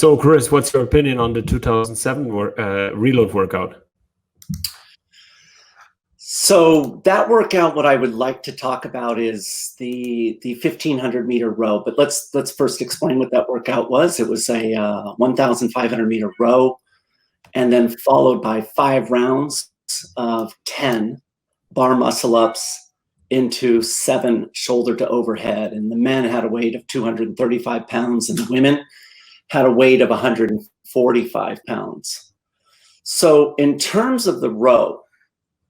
So, Chris, what's your opinion on the 2007 reload workout? So that workout, what I would like to talk about is the 1500 meter row. But let's first explain what that workout was. It was a 1500 meter row, and then followed by 5 rounds of 10 bar muscle ups into 7 shoulder to overhead. And the men had a weight of 235 pounds, and the women had a weight of 145 pounds. So in terms of the row,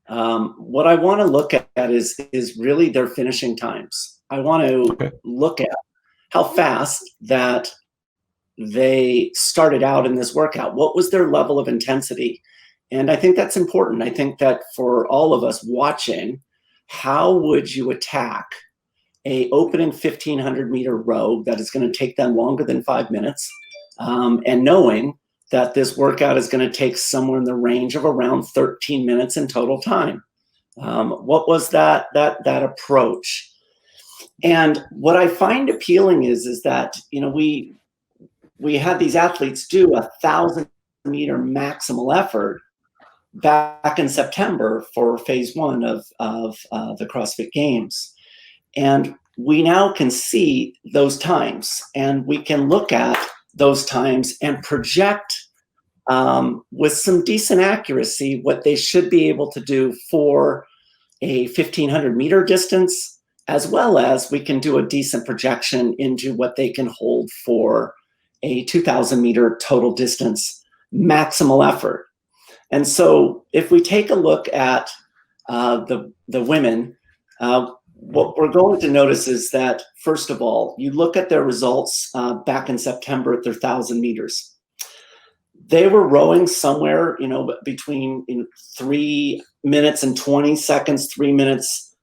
what I want to look at is really their finishing times. I want to look at how fast that they started out in this workout. What was their level of intensity? And I think that's important. I think that for all of us watching, how would you attack a opening 1500 meter row that is going to take them longer than 5 minutes, and knowing that this workout is going to take somewhere in the range of around 13 minutes in total time? What was that approach? And what I find appealing is that, you know, we had these athletes do 1,000 meter maximal effort back in September for phase 1 of the CrossFit Games. And we now can see those times, and we can look at those times and project with some decent accuracy what they should be able to do for a 1500 meter distance, as well as we can do a decent projection into what they can hold for a 2000 meter total distance maximal effort. And so if we take a look at the women, what we're going to notice is that, first of all, you look at their results back in September at their 1000 meters. They were rowing somewhere, you know, between 3 minutes and 20 seconds, 3 minutes.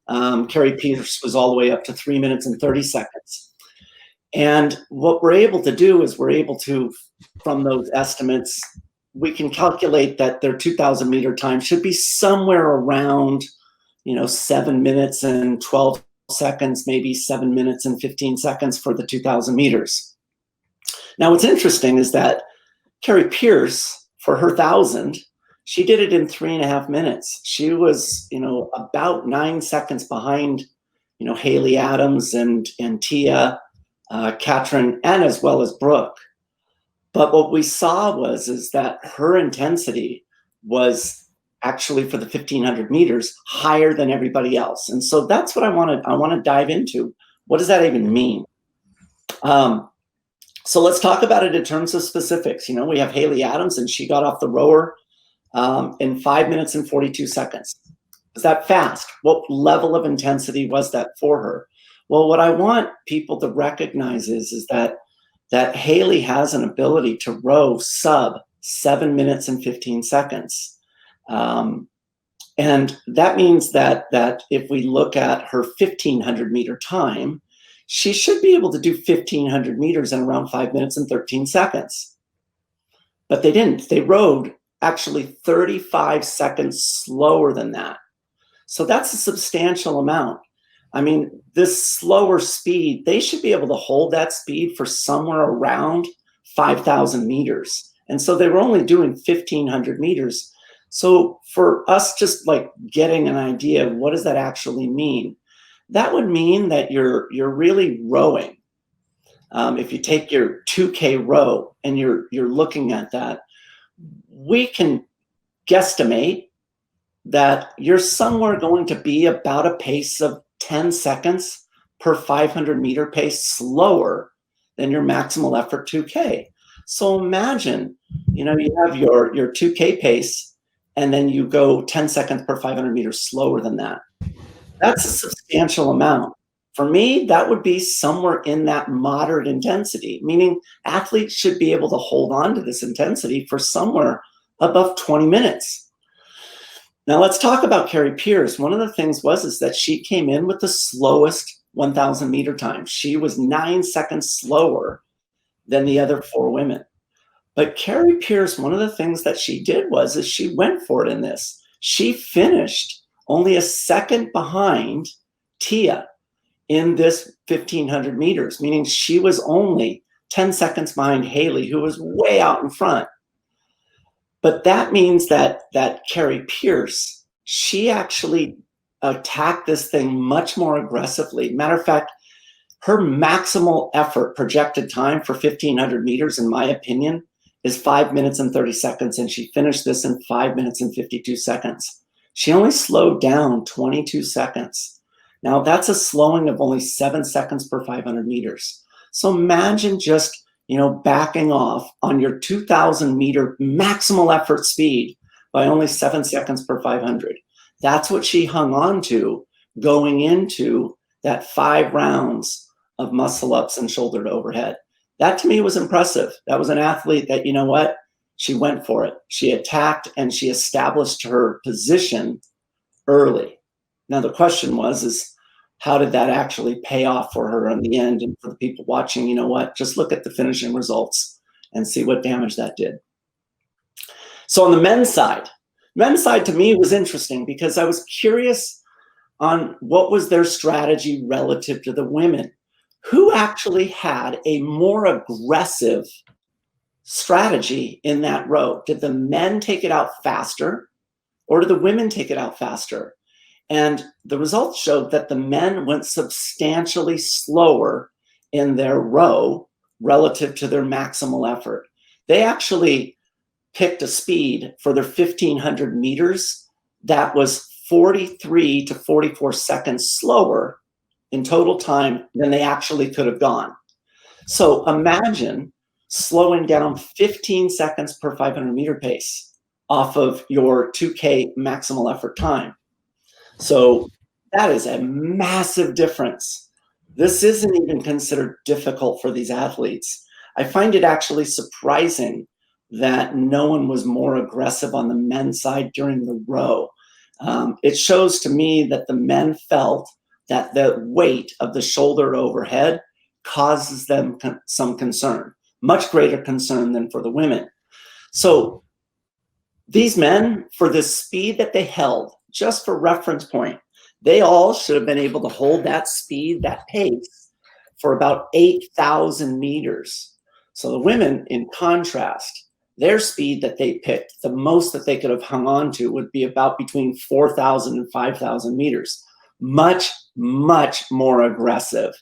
Carrie Pierce was all the way up to 3 minutes and 30 seconds. And what we're able to do is we're able to, from those estimates, we can calculate that their 2000 meter time should be somewhere around, 7 minutes and 12 seconds, maybe 7 minutes and 15 seconds for the 2000 meters. Now, what's interesting is that Carrie Pierce, for her 1000, she did it in 3.5 minutes. She was, about 9 seconds behind, Haley Adams and Tia, Katrin, and as well as Brooke. But what we saw is that her intensity was actually, for the 1500 meters, higher than everybody else. And so that's what I want to dive into. What does that even mean? So let's talk about it in terms of specifics. We have Haley Adams, and she got off the rower in 5 minutes and 42 seconds. Is that fast? What level of intensity was that for her? Well, what I want people to recognize is that Haley has an ability to row sub 7 minutes and 15 seconds. And that means that if we look at her 1500 meter time, she should be able to do 1500 meters in around 5 minutes and 13 seconds. But they didn't. They rowed actually 35 seconds slower than that. So that's a substantial amount. I mean, this slower speed, they should be able to hold that speed for somewhere around 5,000 meters. And so they were only doing 1500 meters. So for us, just like getting an idea of what does that actually mean? That would mean that you're really rowing. If you take your 2K row and you're looking at that, we can guesstimate that you're somewhere going to be about a pace of 10 seconds per 500 meter pace slower than your maximal effort 2K. So imagine, you have your 2K pace, and then you go 10 seconds per 500 meters slower than that. That's a substantial amount. For me, that would be somewhere in that moderate intensity, meaning athletes should be able to hold on to this intensity for somewhere above 20 minutes. Now let's talk about Carrie Pierce. One of the things is that she came in with the slowest 1000 meter time. She was 9 seconds slower than the other 4 women. But Carrie Pierce, one of the things that she did is she went for it in this. She finished only a second behind Tia in this 1500 meters, meaning she was only 10 seconds behind Haley, who was way out in front. But that means that Carrie Pierce, she actually attacked this thing much more aggressively. Matter of fact, her maximal effort projected time for 1,500 meters, in my opinion, is 5 minutes and 30 seconds, and she finished this in 5 minutes and 52 seconds. She only slowed down 22 seconds. Now, that's a slowing of only 7 seconds per 500 meters. So imagine just, backing off on your 2,000 meter maximal effort speed by only 7 seconds per 500. That's what she hung on to going into that 5 rounds of muscle ups and shoulder to overhead. That to me was impressive. That was an athlete that, she went for it. She attacked and she established her position early. Now the question is how did that actually pay off for her in the end? And for the people watching, just look at the finishing results and see what damage that did. So on the men's side to me was interesting because I was curious on what was their strategy relative to the women. Who actually had a more aggressive strategy in that row? Did the men take it out faster or did the women take it out faster? And the results showed that the men went substantially slower in their row relative to their maximal effort. They actually picked a speed for their 1,500 meters that was 43 to 44 seconds slower in total time than they actually could have gone. So imagine slowing down 15 seconds per 500 meter pace off of your 2K maximal effort time. So that is a massive difference. This isn't even considered difficult for these athletes. I find it actually surprising that no one was more aggressive on the men's side during the row. It shows to me that the men felt that the weight of the shoulder to overhead causes them some concern, much greater concern than for the women. So these men, for the speed that they held, just for reference point, they all should have been able to hold that speed, that pace, for about 8,000 meters. So the women, in contrast, their speed that they picked, the most that they could have hung on to would be about between 4,000 and 5,000 meters. Much, much more aggressive.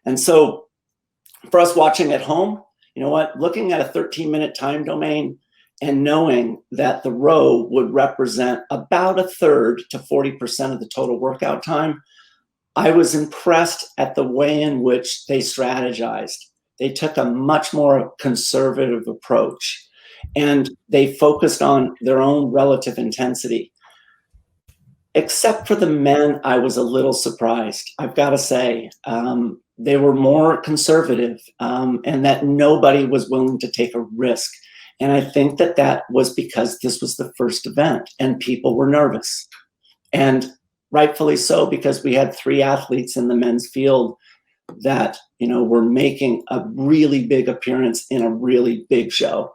And so for us watching at home, looking at a 13-minute time domain and knowing that the row would represent about a third to 40% of the total workout time, I was impressed at the way in which they strategized. They took a much more conservative approach and they focused on their own relative intensity. Except for the men, I was a little surprised. I've got to say, they were more conservative and that nobody was willing to take a risk. And I think that was because this was the first event and people were nervous. And rightfully so, because we had 3 athletes in the men's field that, were making a really big appearance in a really big show.